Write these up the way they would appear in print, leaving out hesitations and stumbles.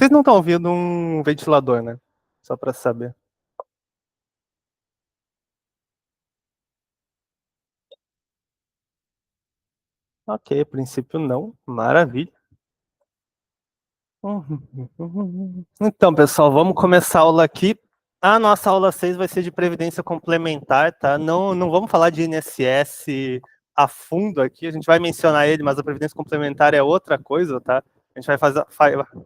Vocês não estão ouvindo um ventilador, né? Só para saber. Ok, a princípio não. Maravilha. Então, pessoal, vamos começar a aula aqui. A nossa aula 6 vai ser de previdência complementar, tá? Não vamos falar de INSS a fundo aqui, a gente vai mencionar ele, mas a previdência complementar é outra coisa, tá? A gente vai fazer,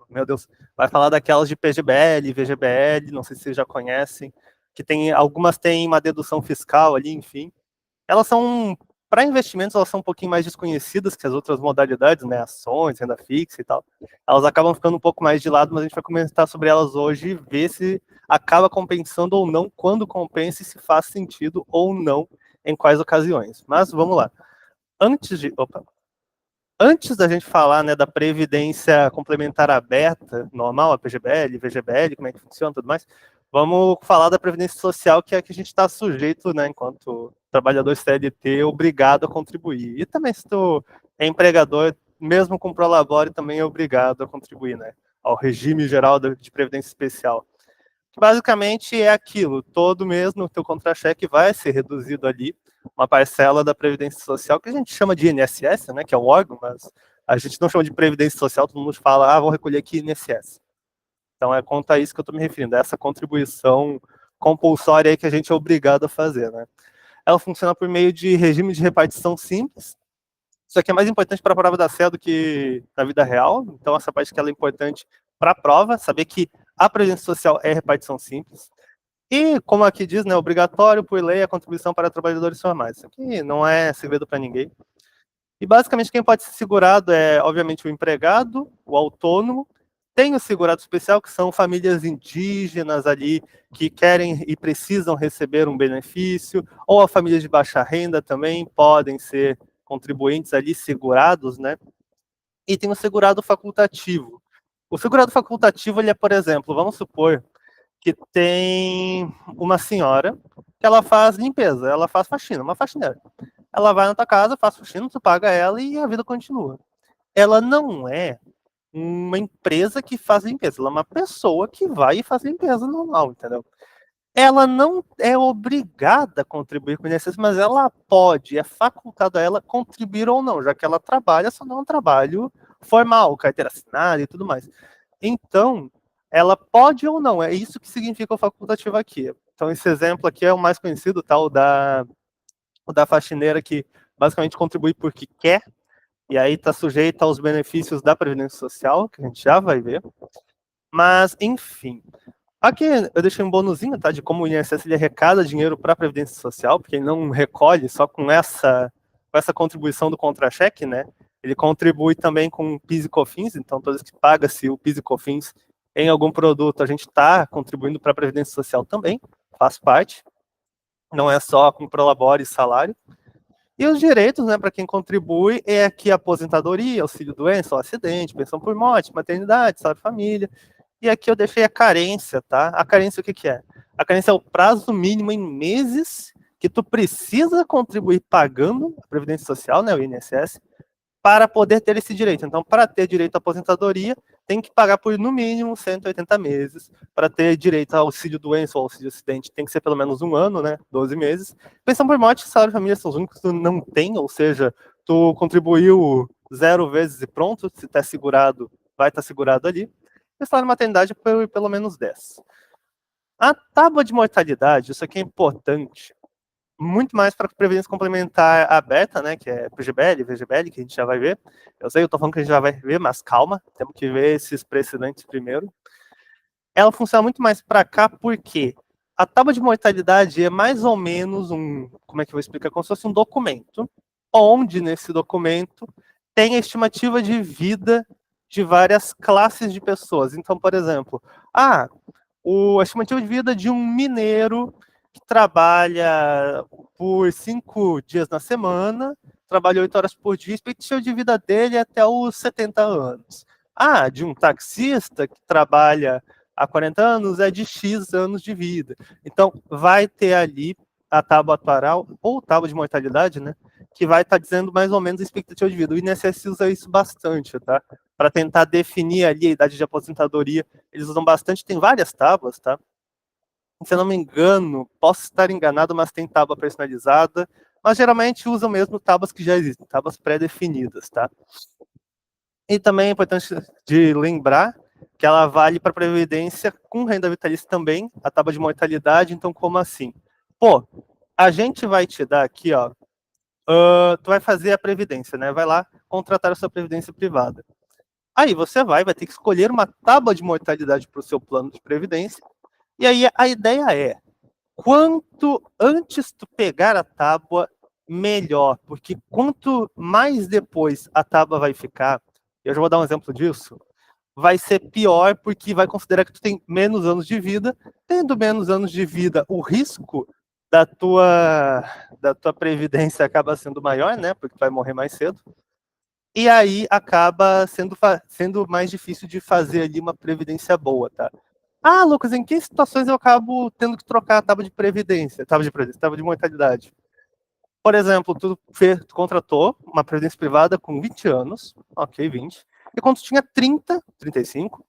meu Deus, vai falar daquelas de PGBL, VGBL, não sei se vocês já conhecem, que tem, algumas têm uma dedução fiscal ali, enfim. Elas são, para investimentos, elas são um pouquinho mais desconhecidas que as outras modalidades, né? Ações, renda fixa e tal. Elas acabam ficando um pouco mais de lado, mas a gente vai comentar sobre elas hoje e ver se acaba compensando ou não, quando compensa e se faz sentido ou não, em quais ocasiões. Mas vamos lá. Antes da gente falar, né, da previdência complementar aberta, normal, a PGBL, VGBL, como é que funciona e tudo mais, vamos falar da previdência social, que é a que a gente está sujeito, né, enquanto trabalhador CLT, obrigado a contribuir. E também, se tu é empregador, mesmo com Prolabore, também é obrigado a contribuir, né, ao regime geral de previdência especial. Basicamente é aquilo, todo mês no teu contra-cheque vai ser reduzido ali uma parcela da Previdência Social, que a gente chama de INSS, né, que é o órgão, mas a gente não chama de Previdência Social, todo mundo fala, vou recolher aqui INSS. Então é quanto a isso que eu estou me referindo, essa contribuição compulsória aí que a gente é obrigado a fazer, né. Ela funciona por meio de regime de repartição simples, isso aqui é mais importante para a prova da CEA do que na vida real, então essa parte que ela é importante para a prova, saber que a Previdência Social é repartição simples. E, como aqui diz, né, obrigatório por lei a contribuição para trabalhadores formais. Isso aqui não é segredo para ninguém. E, basicamente, quem pode ser segurado é, obviamente, o empregado, o autônomo. Tem o segurado especial, que são famílias indígenas ali, que querem e precisam receber um benefício, ou a família de baixa renda também podem ser contribuintes ali segurados, né? E tem o segurado facultativo. O segurado facultativo, ele é, por exemplo, vamos supor que tem uma senhora que ela faz limpeza, ela faz faxina, uma faxineira. Ela vai na tua casa, faz faxina, tu paga ela e a vida continua. Ela não é uma empresa que faz limpeza, ela é uma pessoa que vai e faz limpeza normal, entendeu? Ela não é obrigada a contribuir com o INSS, mas ela pode, é facultado a ela contribuir ou não, já que ela trabalha, só não é um trabalho formal, carteira assinada e tudo mais. Então, ela pode ou não, é isso que significa o facultativo aqui. Então, esse exemplo aqui é o mais conhecido, tá? O da faxineira, que basicamente contribui porque quer, e aí está sujeita aos benefícios da Previdência Social, que a gente já vai ver. Mas, enfim. Aqui eu deixei um bonuzinho, tá? De como o INSS ele arrecada dinheiro para a Previdência Social, porque ele não recolhe só com essa contribuição do contra-cheque, né? Ele contribui também com PIS e COFINS, então toda vez que paga-se o PIS e COFINS em algum produto, a gente está contribuindo para a Previdência Social também, faz parte. Não é só com prolabore e salário. E os direitos, né, para quem contribui, é aqui a aposentadoria, auxílio-doença, acidente, pensão por morte, maternidade, salário-família. E aqui eu deixei a carência, tá? A carência o que que é? A carência é o prazo mínimo em meses que tu precisa contribuir pagando a Previdência Social, né, o INSS, para poder ter esse direito. Então, para ter direito à aposentadoria, tem que pagar por, no mínimo, 180 meses. Para ter direito ao auxílio-doença ou auxílio-acidente, tem que ser pelo menos um ano, né? 12 meses. Pensão por morte e salário-família são os únicos que tu não tem, ou seja, tu contribuiu 0 vezes e pronto, se está segurado, vai estar segurado ali. E salário-maternidade por pelo menos 10. A tábua de mortalidade, isso aqui é importante, muito mais para previdência complementar aberta, né, que é PGBL, VGBL, que a gente já vai ver. Eu sei, eu tô falando que a gente já vai ver, mas calma, temos que ver esses precedentes primeiro. Ela funciona muito mais para cá porque a tábua de mortalidade é mais ou menos como é que eu vou explicar? Como se fosse um documento, onde nesse documento tem a estimativa de vida de várias classes de pessoas. Então, por exemplo, a estimativa de vida de um mineiro que trabalha por 5 dias na semana, trabalha 8 horas por dia, a expectativa de vida dele é até os 70 anos. De um taxista que trabalha há 40 anos é de X anos de vida. Então, vai ter ali a tábua atuarial, ou tábua de mortalidade, né, que vai estar dizendo mais ou menos a expectativa de vida. O INSS usa isso bastante, tá? Para tentar definir ali a idade de aposentadoria. Eles usam bastante, tem várias tábuas, tá? Se eu não me engano, posso estar enganado, mas tem tábua personalizada, mas geralmente usam mesmo tábuas que já existem, tábuas pré-definidas, tá? E também é importante de lembrar que ela vale para previdência com renda vitalícia também, a tábua de mortalidade. Então, como assim? Pô, a gente vai te dar aqui, ó, tu vai fazer a previdência, né? Vai lá contratar a sua previdência privada. Aí você vai ter que escolher uma tábua de mortalidade para o seu plano de previdência. E aí a ideia é, quanto antes tu pegar a tábua, melhor, porque quanto mais depois a tábua vai ficar, eu já vou dar um exemplo disso, vai ser pior, porque vai considerar que tu tem menos anos de vida. Tendo menos anos de vida, o risco da tua previdência acaba sendo maior, né, porque tu vai morrer mais cedo. E aí acaba sendo mais difícil de fazer ali uma previdência boa, tá? Ah, Lucas, em que situações eu acabo tendo que trocar a tábua de mortalidade? Por exemplo, tu contratou uma previdência privada com 20 anos, ok, 20, e quando tu tinha 30, 35,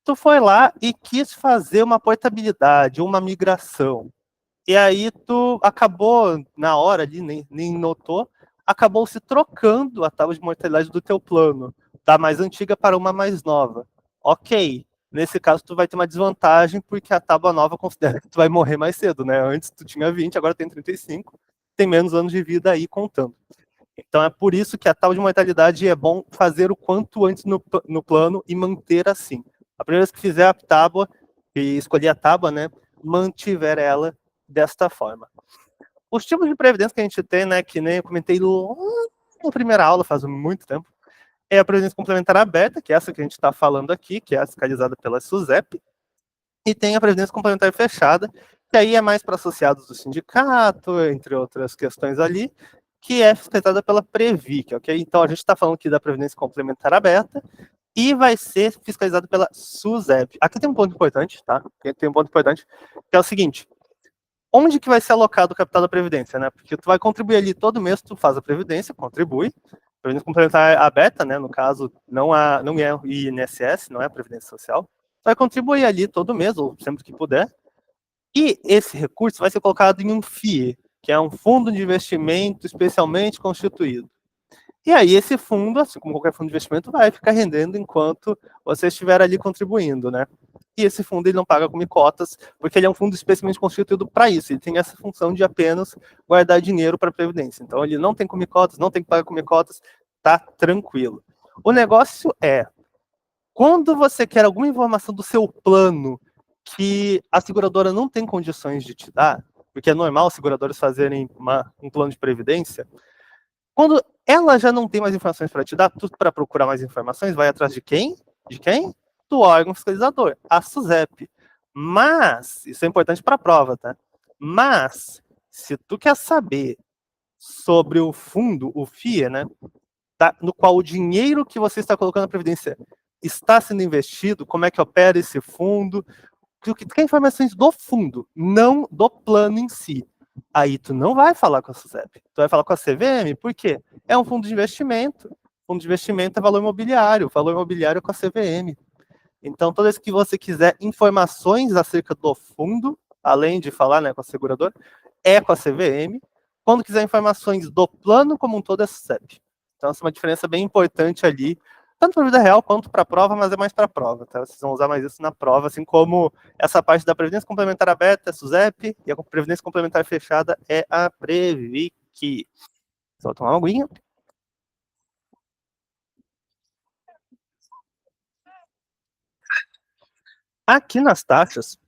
tu foi lá e quis fazer uma portabilidade, uma migração. E aí tu acabou, na hora ali, nem notou, acabou se trocando a tábua de mortalidade do teu plano, da mais antiga para uma mais nova. Ok, nesse caso tu vai ter uma desvantagem, porque a tábua nova considera que tu vai morrer mais cedo, né? Antes tu tinha 20, agora tem 35, tem menos anos de vida aí contando. Então é por isso que a tábua de mortalidade é bom fazer o quanto antes no plano e manter assim. A primeira vez que fizer a tábua, e escolher a tábua, né, mantiver ela desta forma. Os tipos de previdência que a gente tem, né, que nem eu comentei lá na primeira aula, faz muito tempo, é a previdência complementar aberta, que é essa que a gente está falando aqui, que é fiscalizada pela SUSEP, e tem a previdência complementar fechada, que aí é mais para associados do sindicato, entre outras questões ali, que é fiscalizada pela Previc, ok? Então a gente está falando aqui da previdência complementar aberta e vai ser fiscalizada pela SUSEP. Aqui tem um ponto importante, tá? Tem um ponto importante, que é o seguinte: onde que vai ser alocado o capital da Previdência, né? Porque tu vai contribuir ali todo mês, tu faz a Previdência, contribui, Previdência complementar aberta, né? No caso, não é o INSS, não é a Previdência Social, tu vai contribuir ali todo mês, ou sempre que puder, e esse recurso vai ser colocado em um FIE, que é um fundo de investimento especialmente constituído. E aí esse fundo, assim como qualquer fundo de investimento, vai ficar rendendo enquanto você estiver ali contribuindo, né? E esse fundo ele não paga como cotas, porque ele é um fundo especialmente constituído para isso. Ele tem essa função de apenas guardar dinheiro para a previdência. Então ele não tem como cotas, não tem que pagar como cotas, tá tranquilo. O negócio é, quando você quer alguma informação do seu plano que a seguradora não tem condições de te dar, porque é normal as seguradoras fazerem um plano de previdência, quando ela já não tem mais informações para te dar, tu para procurar mais informações, vai atrás de quem? De quem? Do órgão fiscalizador, a SUSEP. Mas, isso é importante para a prova, tá? Mas, se tu quer saber sobre o fundo, o FIE, né, tá, no qual o dinheiro que você está colocando na Previdência está sendo investido, como é que opera esse fundo, tu quer informações do fundo, não do plano em si. Aí tu não vai falar com a SUSEP, tu vai falar com a CVM, por quê? É um fundo de investimento. Fundo de investimento é valor imobiliário é com a CVM. Então, toda vez que você quiser informações acerca do fundo, além de falar, né, com a seguradora, é com a CVM. Quando quiser informações do plano como um todo, é SUSEP. Então, essa é uma diferença bem importante ali, tanto para a vida real quanto para a prova, mas é mais para a prova, tá? Vocês vão usar mais isso na prova, assim como essa parte da Previdência Complementar aberta é SUSEP e a Previdência Complementar fechada é a Previc. Só tomar uma aguinha. Aqui nas taxas,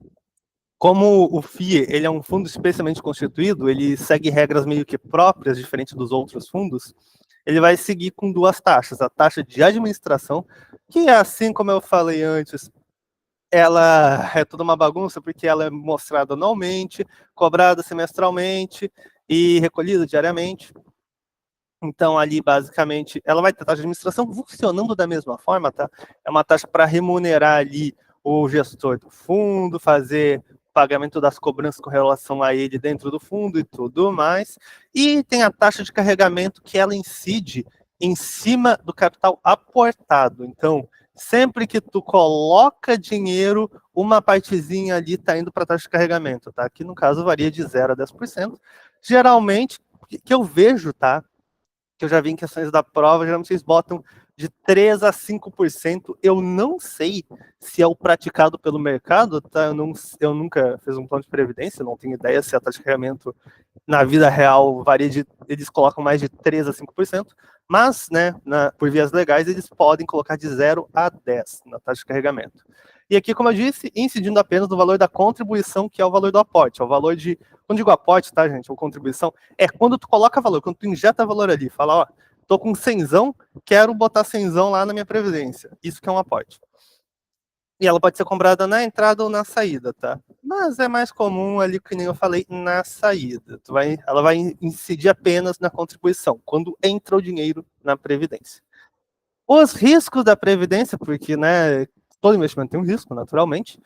como o FIE ele é um fundo especialmente constituído, ele segue regras meio que próprias, diferente dos outros fundos, ele vai seguir com duas taxas. A taxa de administração, que é assim como eu falei antes, ela é toda uma bagunça, porque ela é mostrada anualmente, cobrada semestralmente e recolhida diariamente. Então, ali, basicamente, ela vai ter taxa de administração funcionando da mesma forma, tá? É uma taxa para remunerar ali o gestor do fundo, fazer pagamento das cobranças com relação a ele dentro do fundo e tudo mais. E tem a taxa de carregamento que ela incide em cima do capital aportado. Então, sempre que tu coloca dinheiro, uma partezinha ali está indo para a taxa de carregamento, tá? Que no caso varia de 0 a 10%. Geralmente, que eu vejo, tá? Que eu já vi em questões da prova, geralmente vocês botam de 3 a 5%. Eu não sei se é o praticado pelo mercado, tá? Eu nunca fiz um plano de previdência, não tenho ideia se a taxa de carregamento na vida real varia eles colocam mais de 3 a 5%, mas, né, por vias legais, eles podem colocar de 0 a 10 na taxa de carregamento. E aqui, como eu disse, incidindo apenas no valor da contribuição, que é o valor do aporte, é o valor de, quando digo aporte, tá, gente, ou contribuição, é quando tu coloca valor, quando tu injeta valor ali, fala, ó, tô com 100zão, quero botar 100zão lá na minha previdência. Isso que é um aporte. E ela pode ser comprada na entrada ou na saída, tá? Mas é mais comum ali, que nem eu falei, na saída. Ela vai incidir apenas na contribuição, quando entra o dinheiro na previdência. Os riscos da previdência, porque, né, todo investimento tem um risco, naturalmente.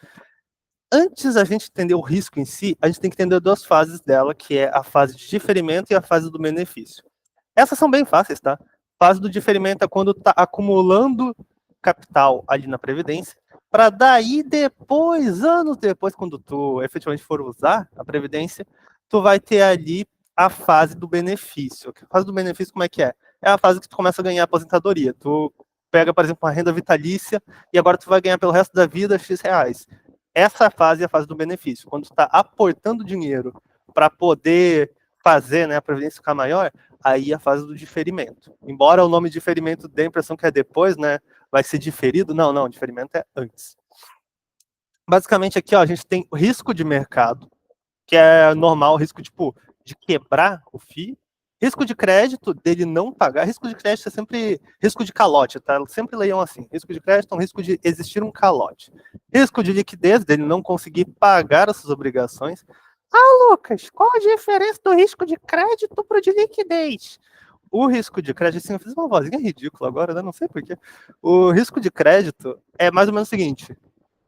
Antes da gente entender o risco em si, a gente tem que entender duas fases dela, que é a fase de diferimento e a fase do benefício. Essas são bem fáceis, tá? A fase do diferimento é quando tá acumulando capital ali na previdência, para daí depois, anos depois, quando tu efetivamente for usar a previdência, tu vai ter ali a fase do benefício. A fase do benefício, como é que é? É a fase que tu começa a ganhar aposentadoria. Tu pega, por exemplo, uma renda vitalícia e agora tu vai ganhar pelo resto da vida X reais. Essa fase é a fase do benefício. Quando tu está aportando dinheiro para poder fazer, né, a previdência ficar maior, aí é a fase do diferimento. Embora o nome diferimento dê a impressão que é depois, né, vai ser diferido, não, diferimento é antes. Basicamente aqui, ó, a gente tem o risco de mercado, que é normal, risco tipo de quebrar o FII, risco de crédito dele não pagar, risco de crédito é sempre risco de calote, tá? Sempre leiam assim, risco de crédito é um risco de existir um calote. Risco de liquidez dele não conseguir pagar as suas obrigações. Ah, Lucas, qual a diferença do risco de crédito para o de liquidez? O risco de crédito, assim, eu fiz uma vozinha ridícula agora, né? Não sei porquê. O risco de crédito é mais ou menos o seguinte: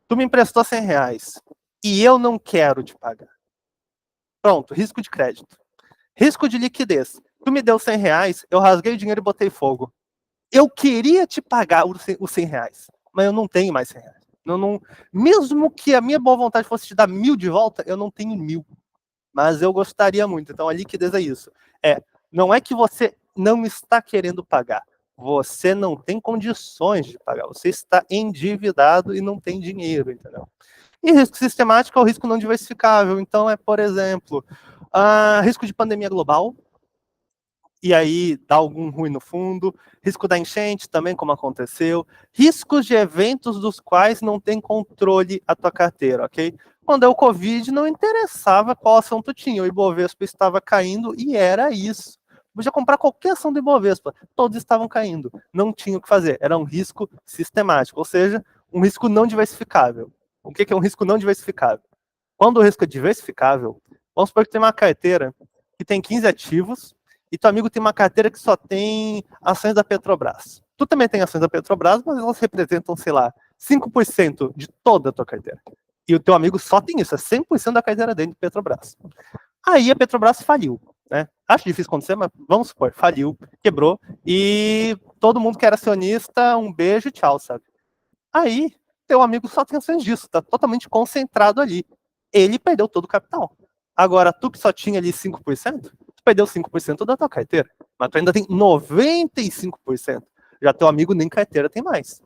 tu me emprestou 100 reais e eu não quero te pagar. Pronto, risco de crédito. Risco de liquidez. Tu me deu 100 reais, eu rasguei o dinheiro e botei fogo. Eu queria te pagar os 100 reais, mas eu não tenho mais 100 reais. Mesmo que a minha boa vontade fosse te dar 1.000 de volta, eu não tenho 1.000. Mas eu gostaria muito. Então a liquidez é isso. Não é que você não está querendo pagar. Você não tem condições de pagar. Você está endividado e não tem dinheiro, entendeu? E risco sistemático é o risco não diversificável. Então por exemplo, risco de pandemia global, e aí dá algum ruim no fundo, risco da enchente também, como aconteceu, riscos de eventos dos quais não tem controle a tua carteira, ok? Quando é o Covid, não interessava qual ação tu tinha, o Ibovespa estava caindo e era isso. Podia comprar qualquer ação do Ibovespa, todos estavam caindo, não tinha o que fazer, era um risco sistemático, ou seja, um risco não diversificável. O que é um risco não diversificável? Quando o risco é diversificável, vamos supor que tem uma carteira que tem 15 ativos, e teu amigo tem uma carteira que só tem ações da Petrobras. Tu também tem ações da Petrobras, mas elas representam, sei lá, 5% de toda a tua carteira. E o teu amigo só tem isso, é 100% da carteira dele de Petrobras. Aí a Petrobras faliu, né? Acho difícil acontecer, mas vamos supor, faliu, quebrou, e todo mundo que era acionista, um beijo e tchau, sabe? Aí, teu amigo só tem ações disso, tá totalmente concentrado ali. Ele perdeu todo o capital. Agora, tu que só tinha ali 5%, tu perdeu 5% da tua carteira, mas tu ainda tem 95%. Já teu amigo nem carteira tem mais.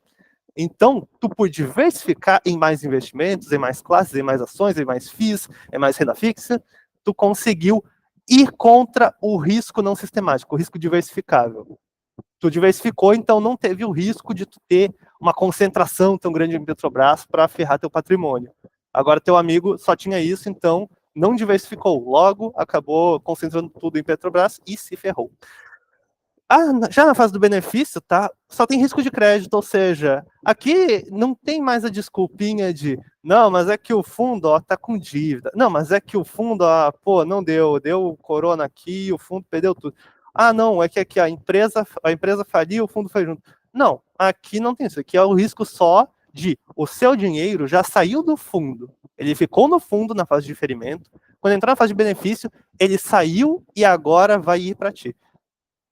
Então, tu por diversificar em mais investimentos, em mais classes, em mais ações, em mais FIIs, em mais renda fixa, tu conseguiu ir contra o risco não sistemático, o risco diversificável. Tu diversificou, então não teve o risco de tu ter uma concentração tão grande em Petrobras para ferrar teu patrimônio. Agora, teu amigo só tinha isso, então não diversificou. Logo, acabou concentrando tudo em Petrobras e se ferrou. Já na fase do benefício, tá? Só tem risco de crédito, ou seja, aqui não tem mais a desculpinha de não, mas é que o fundo, ó, tá com dívida. Não, mas é que o fundo, pô, não deu corona aqui, o fundo perdeu tudo. Não, é que aqui a empresa faliu, o fundo foi junto. Não, aqui não tem isso. Aqui é o risco só de o seu dinheiro já saiu do fundo. Ele ficou no fundo na fase de diferimento. Quando entrou na fase de benefício, ele saiu e agora vai ir para ti.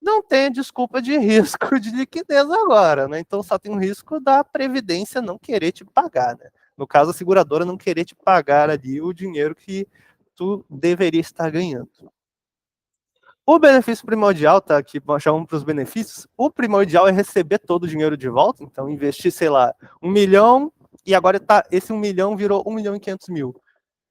Não tem desculpa de risco de liquidez agora, né? Então só tem um risco da Previdência não querer te pagar, né? No caso, a seguradora não querer te pagar ali o dinheiro que tu deveria estar ganhando. O benefício primordial, tá? Que chamamos para os benefícios. O primordial é receber todo o dinheiro de volta. Então, investir, sei lá, 1 milhão e agora esse 1 milhão virou 1.500.000.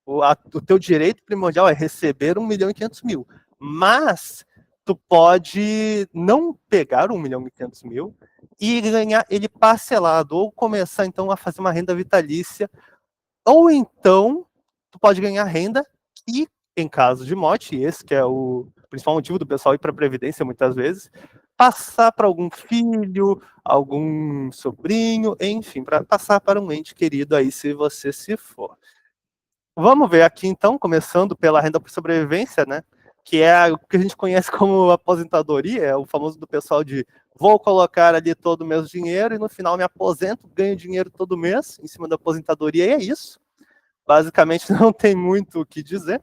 O teu direito primordial é receber 1.500.000. Mas tu pode não pegar 1.500.000 e ganhar ele parcelado, ou começar então a fazer uma renda vitalícia, ou então tu pode ganhar renda e, em caso de morte, esse que é o principal motivo do pessoal ir para a Previdência muitas vezes, passar para algum filho, algum sobrinho, enfim, para passar para um ente querido aí se você se for. Vamos ver aqui então, começando pela renda por sobrevivência, né? Que é o que a gente conhece como aposentadoria, é o famoso do pessoal de vou colocar ali todo o meu dinheiro e no final me aposento, ganho dinheiro todo mês em cima da aposentadoria, e é isso. Basicamente não tem muito o que dizer.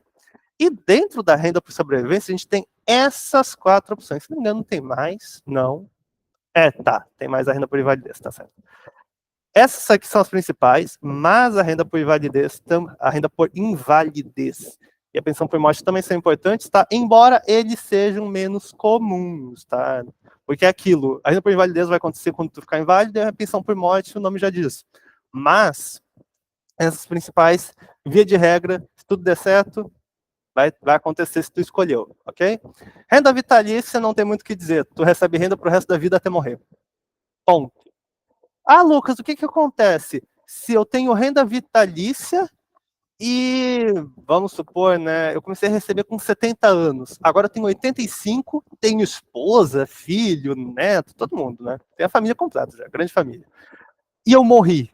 E dentro da renda por sobrevivência, a gente tem essas 4 opções. Se não me engano, não tem mais, não. Tá, tem mais a renda por invalidez, tá certo. Essas aqui são as principais, mas a renda por invalidez, a renda por invalidez e a pensão por morte também são importantes, tá? Embora eles sejam menos comuns, tá? Porque é aquilo, a renda por invalidez vai acontecer quando tu ficar inválido e a pensão por morte, o nome já diz. Mas essas principais, via de regra, se tudo der certo, vai acontecer se tu escolheu, ok? Renda vitalícia não tem muito o que dizer, tu recebe renda pro resto da vida até morrer. Ponto. Ah, Lucas, o que que acontece? Se eu tenho renda vitalícia e, vamos supor, né, eu comecei a receber com 70 anos, agora eu tenho 85, tenho esposa, filho, neto, todo mundo, né? Tem a família completa já, grande família. E eu morri.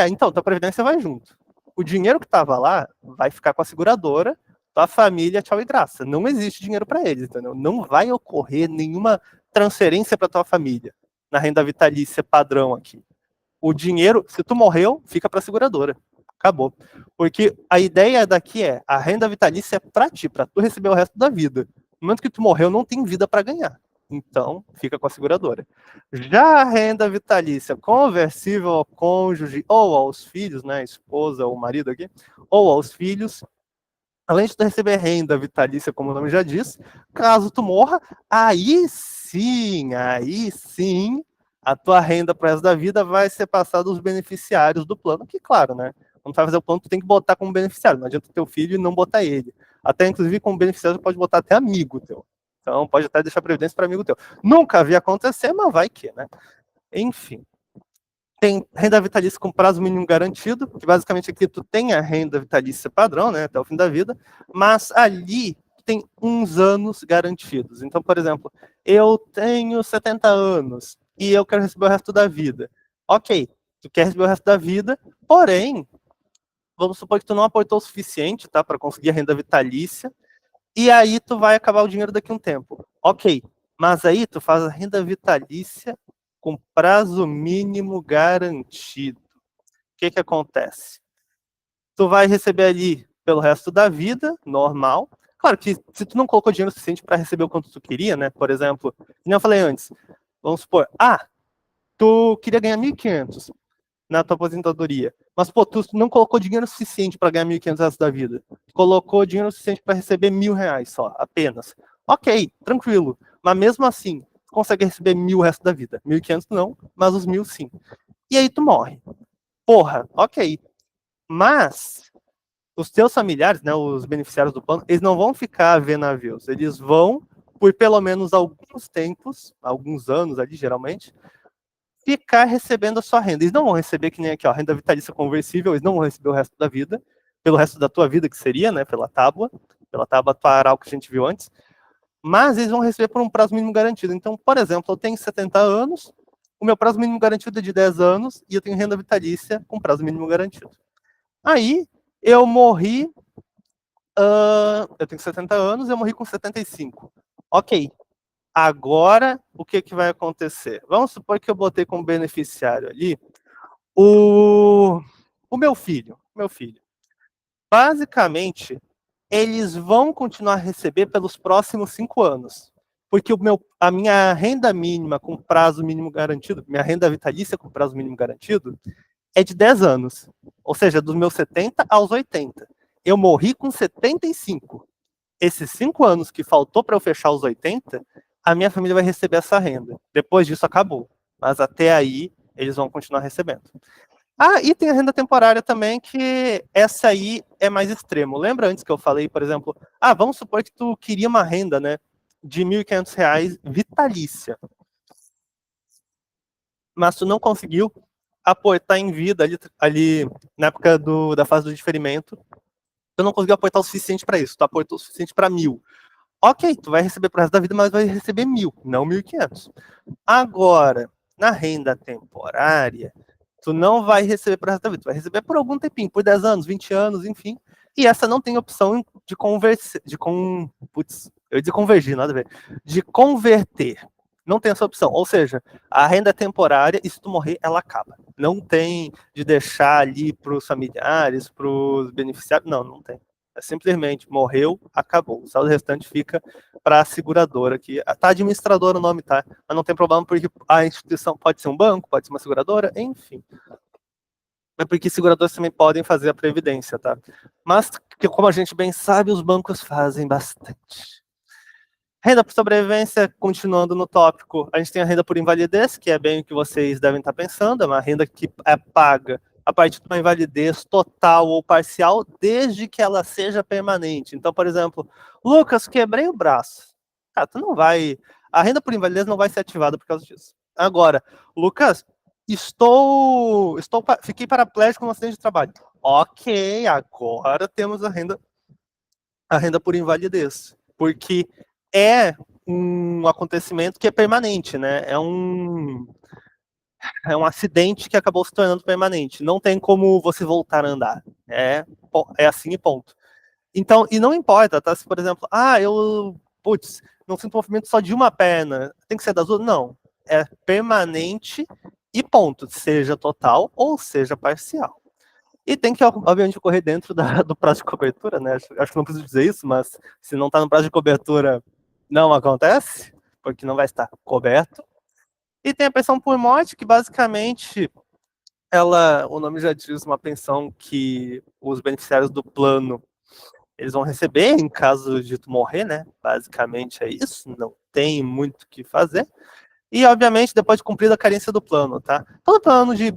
Então, tua previdência vai junto. O dinheiro que estava lá vai ficar com a seguradora, tua família, tchau e graça. Não existe dinheiro para eles, entendeu? Não vai ocorrer nenhuma transferência para tua família na renda vitalícia padrão aqui. O dinheiro, se tu morreu, fica para a seguradora. Acabou. Porque a ideia daqui é, a renda vitalícia é para ti, para tu receber o resto da vida. No momento que tu morreu, não tem vida para ganhar. Então, fica com a seguradora. Já a renda vitalícia conversível ao cônjuge ou aos filhos, né, esposa ou marido aqui, ou aos filhos, além de tu receber renda vitalícia, como o nome já diz, caso tu morra, aí sim, a tua renda para o resto da vida vai ser passada aos beneficiários do plano, que claro, né? Quando tu vai fazer o plano, tu tem que botar como beneficiário, não adianta teu filho e não botar ele. Até, inclusive, como beneficiário, tu pode botar até amigo teu. Então, pode até deixar a previdência para amigo teu. Nunca vi acontecer, mas vai que, né? Enfim. Tem renda vitalícia com prazo mínimo garantido, que basicamente aqui tu tem a renda vitalícia padrão, né, até o fim da vida, mas ali tem uns anos garantidos. Então, por exemplo, eu tenho 70 anos e eu quero receber o resto da vida. Ok, tu quer receber o resto da vida, porém, vamos supor que tu não aportou o suficiente, tá, para conseguir a renda vitalícia, e aí tu vai acabar o dinheiro daqui a um tempo. Ok, mas aí tu faz a renda vitalícia com prazo mínimo garantido. O que que acontece? Tu vai receber ali pelo resto da vida, normal. Claro que se tu não colocou dinheiro suficiente para receber o quanto tu queria, né? Por exemplo, como eu falei antes, vamos supor, tu queria ganhar 1.500 na tua aposentadoria, mas pô, tu não colocou dinheiro suficiente para ganhar 1.500 reais da vida. Tu colocou dinheiro suficiente para receber R$ 1.000 só, apenas. Ok, tranquilo. Mas mesmo assim, tu consegue receber 1.000 o resto da vida. 1.500 não, mas os 1.000 sim. E aí tu morre. Porra, ok. Mas os teus familiares, né, os beneficiários do plano, eles não vão ficar a ver navios. Eles vão, por pelo menos alguns tempos, alguns anos ali, geralmente, ficar recebendo a sua renda. Eles não vão receber que nem aqui, ó, renda vitalícia conversível, eles não vão receber o resto da vida, pelo resto da tua vida, que seria, né, pela tábua atuaral que a gente viu antes, mas eles vão receber por um prazo mínimo garantido. Então, por exemplo, eu tenho 70 anos, o meu prazo mínimo garantido é de 10 anos e eu tenho renda vitalícia com prazo mínimo garantido. Aí, eu morri, eu tenho 70 anos, eu morri com 75. Ok, agora o que, que vai acontecer? Vamos supor que eu botei como beneficiário ali o meu filho. basicamente, eles vão continuar a receber pelos próximos 5 anos. Porque a minha renda mínima com prazo mínimo garantido, minha renda vitalícia com prazo mínimo garantido, é de 10 anos. Ou seja, dos meus 70 aos 80. Eu morri com 75. Esses 5 anos que faltou para eu fechar os 80, a minha família vai receber essa renda. Depois disso, acabou. Mas até aí, eles vão continuar recebendo. E tem a renda temporária também, que essa aí é mais extremo. Lembra antes que eu falei, por exemplo, vamos supor que tu queria uma renda, né, de R$ 1.500 vitalícia, mas tu não conseguiu aportar em vida ali na época da fase do diferimento, tu não conseguiu aportar o suficiente para isso, tu aportou o suficiente para 1.000. Ok, tu vai receber pro resto da vida, mas vai receber 1.000, não 1.500. Agora, na renda temporária, tu não vai receber pro resto da vida, tu vai receber por algum tempinho, por 10 anos, 20 anos, enfim. E essa não tem opção de convergir, nada a ver. De converter. Não tem essa opção. Ou seja, a renda é temporária e se tu morrer, ela acaba. Não tem de deixar ali para os familiares, para os beneficiários. Não, não tem. É simplesmente morreu, acabou. O saldo restante fica para a seguradora, que tá administradora o nome, tá? Mas não tem problema porque a instituição pode ser um banco, pode ser uma seguradora, enfim. É porque seguradoras também podem fazer a previdência, tá? Mas, como a gente bem sabe, os bancos fazem bastante. Renda por sobrevivência, continuando no tópico, a gente tem a renda por invalidez, que é bem o que vocês devem estar pensando, é uma renda que é paga a partir de uma invalidez total ou parcial, desde que ela seja permanente. Então, por exemplo, Lucas, quebrei o braço. Tu não vai... A renda por invalidez não vai ser ativada por causa disso. Agora, Lucas, fiquei paraplégico no acidente de trabalho. Ok, agora temos a renda por invalidez, porque é um acontecimento que é permanente, né? É um acidente que acabou se tornando permanente. Não tem como você voltar a andar. É assim e ponto. Então, e não importa, tá? Se, por exemplo, não sinto movimento só de uma perna, tem que ser das duas? Não. É permanente e ponto, seja total ou seja parcial. E tem que, obviamente, ocorrer dentro do prazo de cobertura, né? Acho que não preciso dizer isso, mas se não está no prazo de cobertura, não acontece, porque não vai estar coberto. E tem a pensão por morte, que basicamente, o nome já diz, uma pensão que os beneficiários do plano eles vão receber em caso de tu morrer, né? Basicamente é isso, não tem muito o que fazer. E, obviamente, depois de cumprida a carência do plano, tá? Todo plano de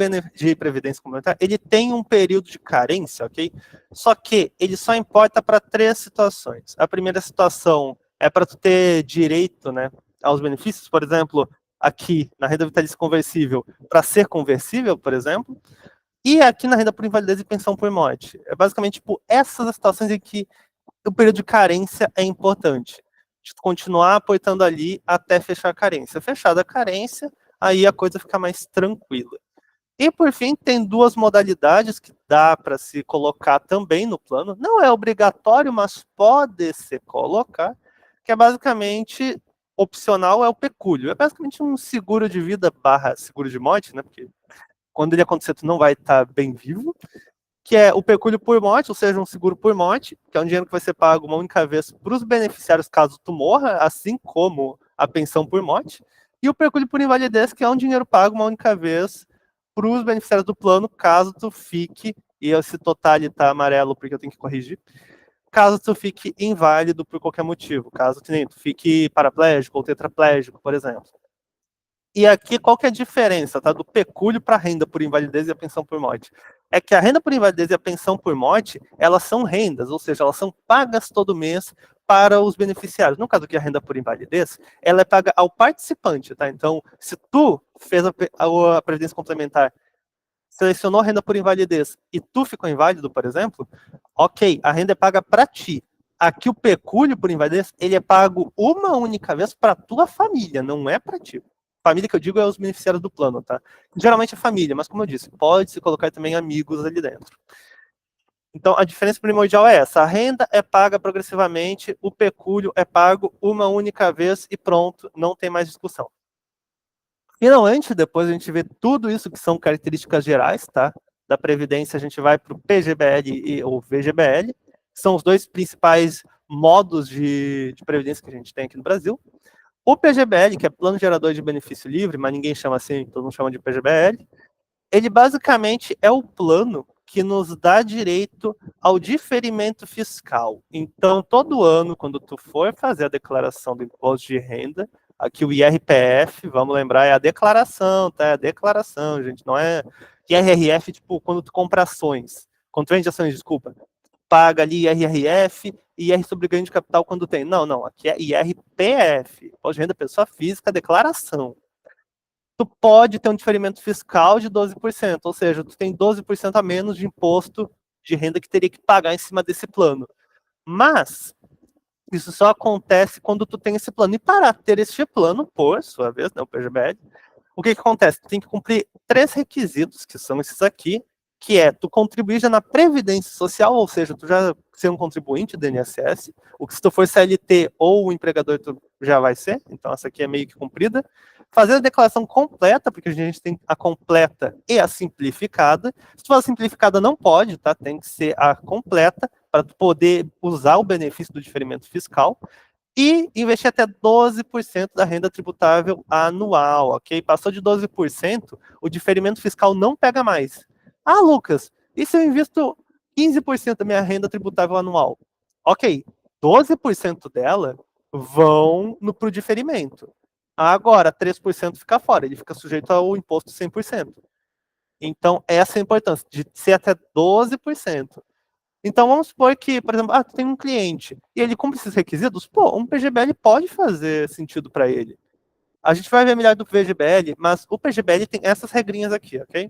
previdência complementar, ele tem um período de carência, ok? Só que ele só importa para 3 situações. A primeira situação é para tu ter direito, né, aos benefícios, por exemplo, aqui na renda vitalícia conversível, para ser conversível, por exemplo, e aqui na renda por invalidez e pensão por morte. É basicamente, tipo, essas situações em que o período de carência é importante. De continuar aportando ali até fechar a carência. Fechada a carência, aí a coisa fica mais tranquila. E, por fim, tem 2 modalidades que dá para se colocar também no plano. Não é obrigatório, mas pode se colocar, que é basicamente opcional, é o pecúlio. É basicamente um seguro de vida / seguro de morte, né? Porque quando ele acontecer, tu não vai estar bem vivo, que é o pecúlio por morte, ou seja, um seguro por morte, que é um dinheiro que vai ser pago uma única vez para os beneficiários caso tu morra, assim como a pensão por morte, e o pecúlio por invalidez, que é um dinheiro pago uma única vez para os beneficiários do plano, caso tu fique, e esse total está amarelo porque eu tenho que corrigir, caso tu fique inválido por qualquer motivo, caso tu fique paraplégico ou tetraplégico, por exemplo. E aqui, qual que é a diferença, tá? Do pecúlio para a renda por invalidez e a pensão por morte? É que a renda por invalidez e a pensão por morte, elas são rendas, ou seja, elas são pagas todo mês para os beneficiários. No caso aqui, a renda por invalidez, ela é paga ao participante, tá? Então, se tu fez a previdência complementar, selecionou a renda por invalidez e tu ficou inválido, por exemplo, ok, a renda é paga para ti. Aqui o pecúlio por invalidez, ele é pago uma única vez para tua família, não é para ti. Família que eu digo é os beneficiários do plano, tá? Geralmente é família, mas como eu disse, pode se colocar também amigos ali dentro. Então a diferença primordial é essa: a renda é paga progressivamente, o pecúlio é pago uma única vez e pronto, não tem mais discussão. Finalmente, depois a gente vê tudo isso que são características gerais, tá? da Previdência, a gente vai para o PGBL e o VGBL, que são os dois principais modos de Previdência que a gente tem aqui no Brasil. O PGBL, que é Plano Gerador de Benefício Livre, mas ninguém chama assim, todo mundo chama de PGBL, ele basicamente é o plano que nos dá direito ao diferimento fiscal. Então, todo ano, quando tu for fazer a declaração do imposto de renda, aqui o IRPF, vamos lembrar, é a declaração, tá? É a declaração, gente, não é IRRF, tipo, quando tu compra ações, quando tu vende ações, desculpa, paga ali IRRF e IR sobre ganho de capital quando tem. Não, não, aqui é IRPF, imposto de renda pessoa física, declaração. Tu pode ter um diferimento fiscal de 12%, ou seja, tu tem 12% a menos de imposto de renda que teria que pagar em cima desse plano. Mas isso só acontece quando tu tem esse plano. E para ter este plano, por sua vez, né, o PGBL, o que acontece? Tu tem que cumprir 3 requisitos, que são esses aqui, que é tu contribuir já na Previdência Social, ou seja, tu já ser um contribuinte do INSS, o que se tu for CLT ou o empregador, tu já vai ser, então essa aqui é meio que cumprida. Fazer a declaração completa, porque a gente tem a completa e a simplificada. Se tu for a simplificada, não pode, tá? Tem que ser a completa, para tu poder usar o benefício do diferimento fiscal. E investir até 12% da renda tributável anual, ok? Passou de 12%, o diferimento fiscal não pega mais. Ah, Lucas, e se eu invisto 15% da minha renda tributável anual? Ok, 12% dela vão para o diferimento. Agora, 3% fica fora, ele fica sujeito ao imposto 100%. Então, essa é a importância, de ser até 12%. Então, vamos supor que, por exemplo, tu tem um cliente e ele cumpre esses requisitos, pô, um PGBL pode fazer sentido para ele. A gente vai ver melhor do PGBL, mas o PGBL tem essas regrinhas aqui, ok?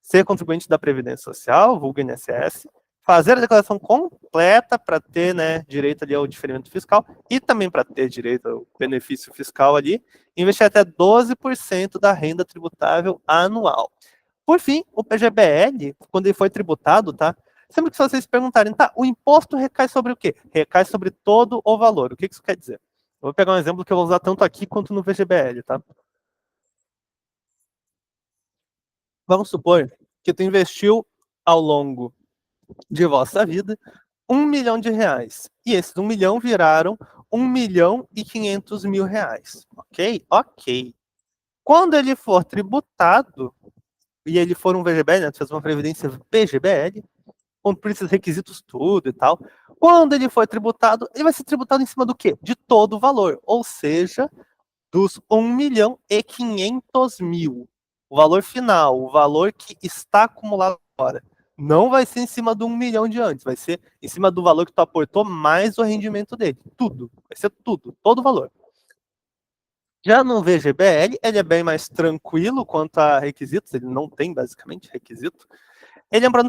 Ser contribuinte da Previdência Social, vulgo INSS, fazer a declaração completa para ter, né, direito ali ao diferimento fiscal e também para ter direito ao benefício fiscal ali, investir até 12% da renda tributável anual. Por fim, o PGBL, quando ele foi tributado, tá? Sempre que vocês perguntarem, tá, o imposto recai sobre o quê? Recai sobre todo o valor. O que isso quer dizer? Eu vou pegar um exemplo que eu vou usar tanto aqui quanto no VGBL, tá? Vamos supor que tu investiu ao longo de vossa vida R$ 1 milhão. E esses 1 milhão viraram 1.500.000 reais. Ok? Ok. Quando ele for tributado, e ele for um VGBL, né, tu fez uma previdência PGBL, cumprir esses requisitos tudo e tal. Quando ele for tributado, ele vai ser tributado em cima do quê? De todo o valor, ou seja, dos 1.500.000. O valor final, o valor que está acumulado agora. Não vai ser em cima do 1 milhão de antes, vai ser em cima do valor que tu aportou mais o rendimento dele. Tudo, vai ser tudo, todo o valor. Já no VGBL, ele é bem mais tranquilo quanto a requisitos, ele não tem basicamente requisito. Ele é um plano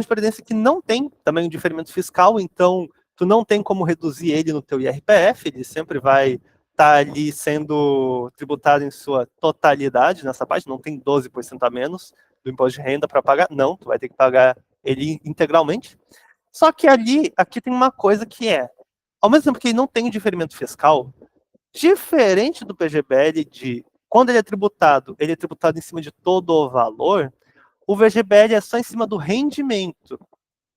de previdência que não tem também um diferimento fiscal, então tu não tem como reduzir ele no teu IRPF, ele sempre vai estar ali sendo tributado em sua totalidade nessa parte, não tem 12% a menos do imposto de renda para pagar, não, tu vai ter que pagar ele integralmente. Só que aqui tem uma coisa que é, ao mesmo tempo que ele não tem diferimento fiscal, diferente do PGBL quando ele é tributado em cima de todo o valor, o VGBL é só em cima do rendimento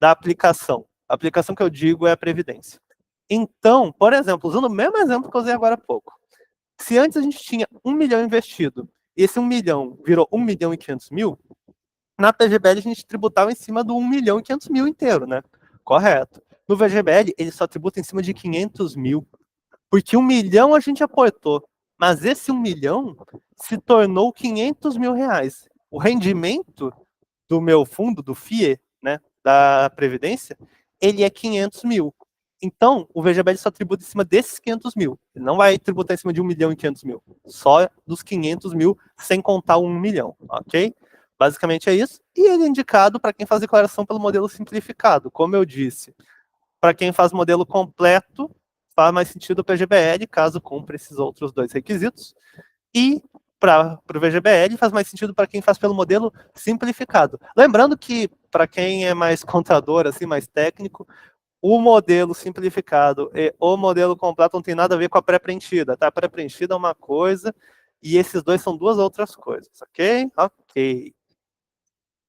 da aplicação. A aplicação que eu digo é a Previdência. Então, por exemplo, usando o mesmo exemplo que eu usei agora há pouco, se antes a gente tinha 1 milhão investido, e esse 1 milhão virou 1.500.000, na PGBL a gente tributava em cima do 1.500.000 inteiro, né? Correto. No VGBL, ele só tributa em cima de 500.000, porque 1 milhão a gente aportou, mas esse 1 milhão se tornou 500.000 reais. O rendimento do meu fundo, do FIE, né, da Previdência, ele é 500.000. Então, o VGBL só tributa em cima desses 500.000. Ele não vai tributar em cima de 1.500.000. Só dos 500.000, sem contar o 1 milhão, ok? Basicamente é isso. E ele é indicado para quem faz declaração pelo modelo simplificado. Como eu disse, para quem faz modelo completo, faz mais sentido o PGBL, caso cumpra esses outros 2 requisitos. E para o VGBL faz mais sentido para quem faz pelo modelo simplificado. Lembrando que, para quem é mais contador, assim, mais técnico, o modelo simplificado e o modelo completo não tem nada a ver com a pré-preenchida, tá? A pré-preenchida é uma coisa e esses dois são duas outras coisas, ok? Ok.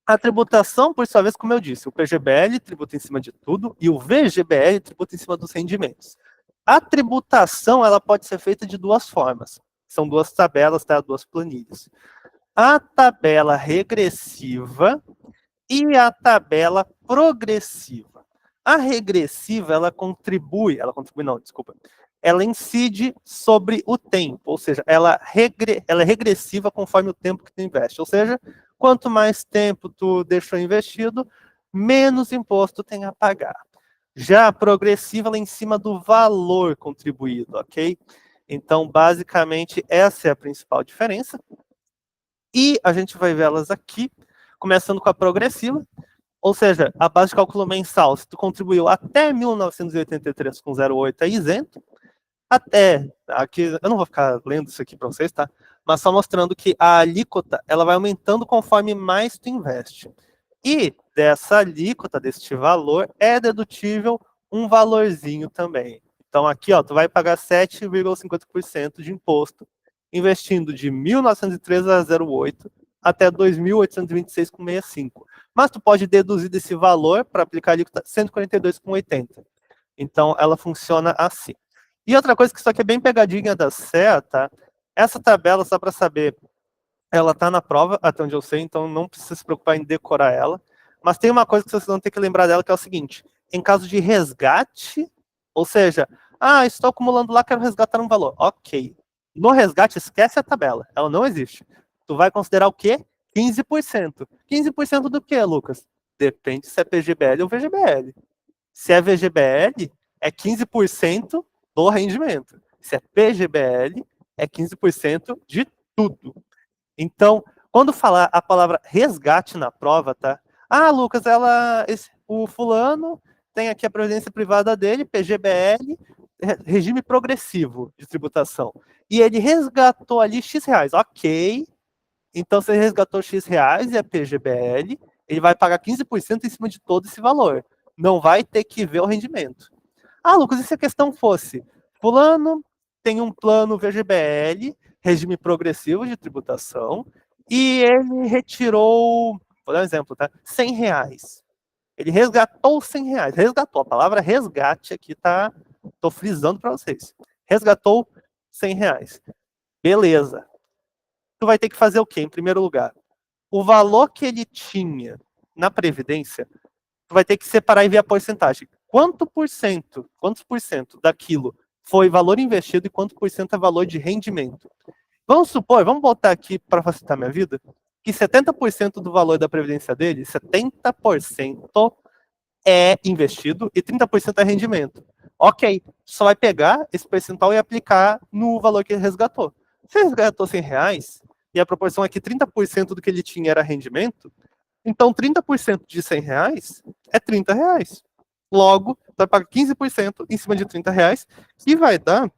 A tributação, por sua vez, como eu disse, o PGBL tributa em cima de tudo e o VGBL tributa em cima dos rendimentos. A tributação ela pode ser feita de duas formas. São duas tabelas, tá? Duas planilhas. A tabela regressiva e a tabela progressiva. A regressiva, ela incide sobre o tempo, ou seja, ela é regressiva conforme o tempo que tu investe, ou seja, quanto mais tempo tu deixou investido, menos imposto tem a pagar. Já a progressiva, ela é em cima do valor contribuído, ok? Então, basicamente, essa é a principal diferença. E a gente vai vê-las aqui, começando com a progressiva, ou seja, a base de cálculo mensal, se tu contribuiu até 1983 com 0,8 é isento, até, aqui, eu não vou ficar lendo isso aqui para vocês, tá? Mas só mostrando que a alíquota, ela vai aumentando conforme mais tu investe. E dessa alíquota, deste valor, é dedutível um valorzinho também. Então aqui, ó, tu vai pagar 7,50% de imposto, investindo de 1903 a 0,8 até 2.826,65. Mas tu pode deduzir desse valor para aplicar a alíquota 142,80. Então ela funciona assim. E outra coisa que isso aqui é bem pegadinha da CEA, tá? Essa tabela, só para saber, ela está na prova, até onde eu sei, então não precisa se preocupar em decorar ela. Mas tem uma coisa que vocês vão ter que lembrar dela, que é o seguinte: em caso de resgate, ou seja, estou acumulando lá, quero resgatar um valor. Ok. No resgate, esquece a tabela, ela não existe. Tu vai considerar o quê? 15%. 15% do quê, Lucas? Depende se é PGBL ou VGBL. Se é VGBL, é 15% do rendimento. Se é PGBL, é 15% de tudo. Então, quando falar a palavra resgate na prova, tá? Lucas, o fulano tem aqui a previdência privada dele, PGBL, regime progressivo de tributação. E ele resgatou ali X reais. Ok. Então, se ele resgatou X reais e é PGBL, ele vai pagar 15% em cima de todo esse valor. Não vai ter que ver o rendimento. Lucas, e se a questão fosse, fulano tem um plano VGBL, regime progressivo de tributação, e ele retirou, vou dar um exemplo, tá? 100 reais. Ele resgatou 100 reais. Resgatou, a palavra resgate aqui tá, tô frisando para vocês. Resgatou 100 reais. Beleza. Tu vai ter que fazer o quê, em primeiro lugar? O valor que ele tinha na Previdência, tu vai ter que separar e ver a porcentagem. Quantos por cento daquilo foi valor investido e quanto por cento é valor de rendimento? Vamos supor, vamos botar aqui para facilitar minha vida, que 70% do valor da previdência dele, 70% é investido e 30% é rendimento. Ok, só vai pegar esse percentual e aplicar no valor que ele resgatou. Se ele resgatou 100 reais e a proporção é que 30% do que ele tinha era rendimento, então 30% de 100 reais é 30 reais. Logo, vai pagar 15% em cima de 30 reais, que vai dar.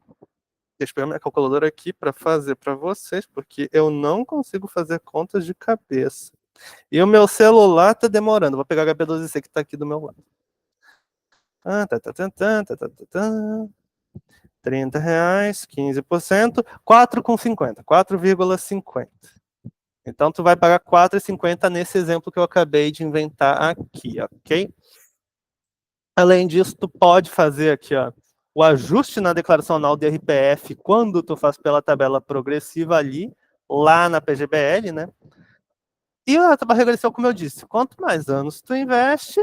Deixa eu pegar minha calculadora aqui para fazer para vocês, porque eu não consigo fazer contas de cabeça. E o meu celular tá demorando. Vou pegar o HP12C que tá aqui do meu lado. 30 reais, 15%, 4,50. 4,50. Então, tu vai pagar 4,50 nesse exemplo que eu acabei de inventar aqui, ok? Além disso, tu pode fazer aqui, ó, o ajuste na declaração anual de RPF quando tu faz pela tabela progressiva ali, lá na PGBL, né? E a tabela regressiva, como eu disse, quanto mais anos tu investe,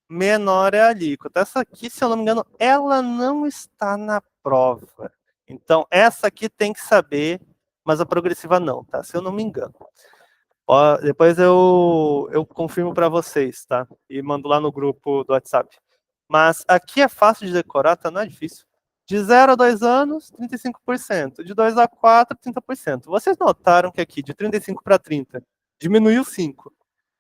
menor é a alíquota. Essa aqui, se eu não me engano, ela não está na prova. Então, essa aqui tem que saber, mas a progressiva não, tá? Se eu não me engano. Depois eu confirmo para vocês, tá? E mando lá no grupo do WhatsApp. Mas aqui é fácil de decorar, tá? Não é difícil. De 0 a 2 anos, 35%. De 2 a 4, 30%. Vocês notaram que aqui, de 35 para 30, diminuiu 5.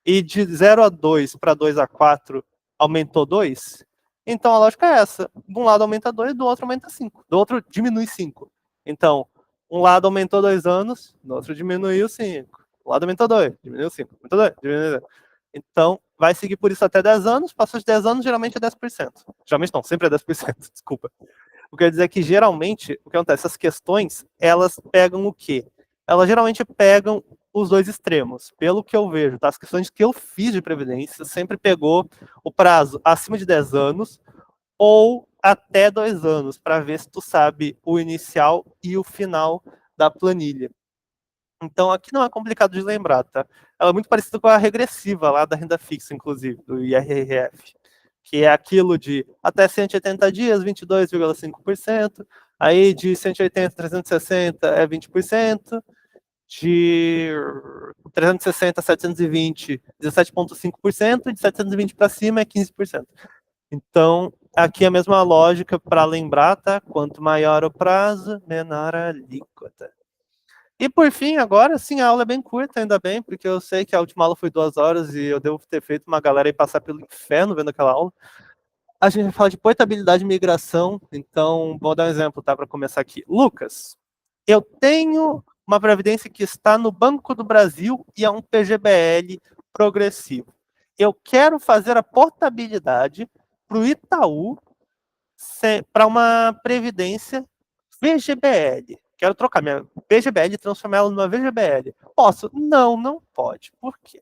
E de 0 a 2 para 2 a 4, aumentou 2? Então a lógica é essa. De um lado aumenta 2, do outro aumenta 5. Do outro diminui 5. Então, um lado aumentou 2 anos, do outro diminuiu 5. O lado aumentou 2, diminuiu 5. Aumentou 2, diminuiu 2. Então, vai seguir por isso até 10 anos. Passou de 10 anos, geralmente é 10%. Geralmente não, sempre é 10%, desculpa. O que quer dizer é que, geralmente, o que acontece? Essas questões, elas pegam o quê? Elas geralmente pegam os dois extremos, pelo que eu vejo, tá? As questões que eu fiz de previdência sempre pegou o prazo acima de 10 anos ou até 2 anos, para ver se tu sabe o inicial e o final da planilha. Então, aqui não é complicado de lembrar, tá? Ela é muito parecida com a regressiva lá da renda fixa, inclusive, do IRRF, que é aquilo de até 180 dias, 22,5%, aí de 180 a 360 é 20%, de 360 a 720, 17,5%, e de 720 para cima é 15%. Então, aqui é a mesma lógica para lembrar, tá? Quanto maior o prazo, menor a alíquota. E por fim, agora sim, a aula é bem curta, ainda bem, porque eu sei que a última aula foi 2 horas e eu devo ter feito uma galera aí passar pelo inferno vendo aquela aula. A gente vai falar de portabilidade e migração, então vou dar um exemplo, tá? Para começar aqui. Lucas, eu tenho uma previdência que está no Banco do Brasil e é um PGBL progressivo. Eu quero fazer a portabilidade para o Itaú para uma previdência VGBL. Quero trocar minha PGBL e transformar ela numa VGBL. Posso? Não, não pode. Por quê?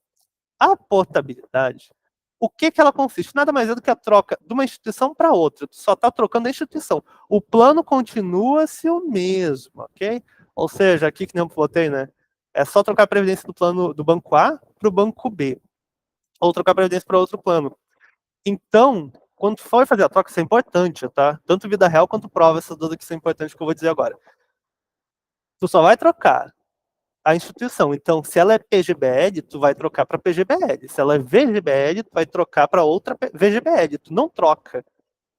A portabilidade, o que, que ela consiste? Nada mais é do que a troca de uma instituição para outra. Tu só está trocando a instituição. O plano continua-se o mesmo, ok? Ou seja, aqui que nem eu botei, né? É só trocar a previdência do plano do banco A para o banco B. Ou trocar a previdência para outro plano. Então, quando for fazer a troca, isso é importante, tá? Tanto vida real quanto prova, essas duas aqui são importantes que eu vou dizer agora. Tu só vai trocar a instituição. Então, se ela é PGBL, tu vai trocar para PGBL. Se ela é VGBL, tu vai trocar para outra VGBL. Tu não troca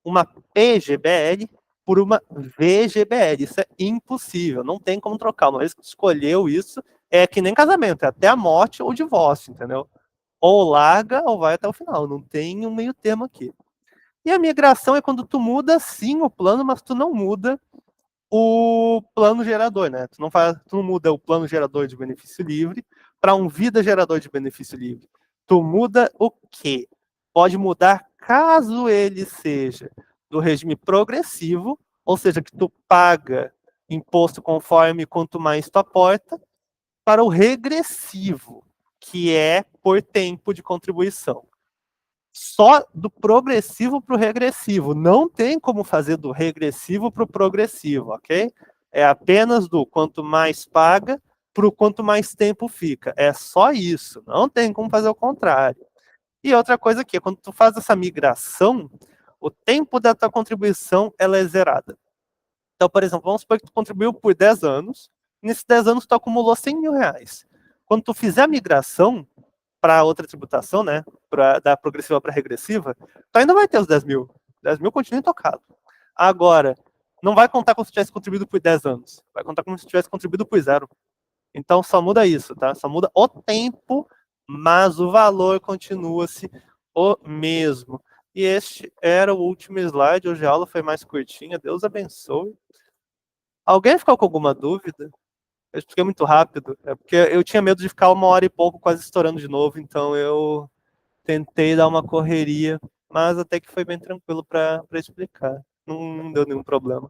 uma PGBL por uma VGBL. Isso é impossível. Não tem como trocar. Uma vez que tu escolheu isso, é que nem casamento. É até a morte ou divórcio, entendeu? Ou larga ou vai até o final. Não tem um meio termo aqui. E a migração é quando tu muda sim o plano, mas tu não muda o plano gerador, né? Tu não muda o plano gerador de benefício livre para um vida gerador de benefício livre. Tu muda o quê? Pode mudar caso ele seja do regime progressivo, ou seja, que tu paga imposto conforme quanto mais tu aporta, para o regressivo, que é por tempo de contribuição. Só do progressivo para o regressivo. Não tem como fazer do regressivo para o progressivo, ok? É apenas do quanto mais paga para o quanto mais tempo fica. É só isso. Não tem como fazer o contrário. E outra coisa aqui, quando tu faz essa migração, o tempo da tua contribuição ela é zerada. Então, por exemplo, vamos supor que tu contribuiu por 10 anos, nesses 10 anos tu acumulou 100 mil reais. Quando tu fizer a migração, para outra tributação, né, da progressiva para regressiva, tu ainda vai ter os 10 mil. 10 mil continua intocado. Agora, não vai contar como se tivesse contribuído por 10 anos. Vai contar como se tivesse contribuído por 0. Então, só muda isso, tá? Só muda o tempo, mas o valor continua-se o mesmo. E este era o último slide. Hoje a aula foi mais curtinha. Deus abençoe. Alguém ficou com alguma dúvida? Eu expliquei muito rápido. É porque eu tinha medo de ficar 1 hora e pouco quase estourando de novo. Então, eu tentei dar uma correria, mas até que foi bem tranquilo para explicar. Não deu nenhum problema.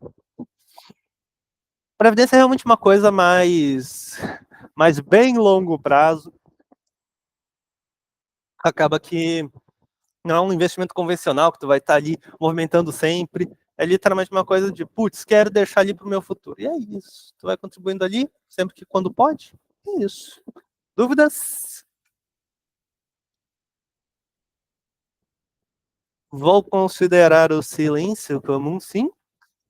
Previdência é realmente uma coisa mais bem longo prazo. Acaba que não é um investimento convencional que tu vai estar ali movimentando sempre. É literalmente uma coisa de, putz, quero deixar ali para o meu futuro. E é isso. Tu vai contribuindo ali, sempre que quando pode. É isso. Dúvidas? Vou considerar o silêncio como um sim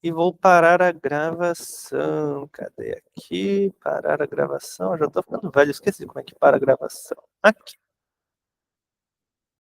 e vou parar a gravação. Cadê aqui? Parar a gravação. Eu já tô ficando velho, esqueci como é que para a gravação. Aqui.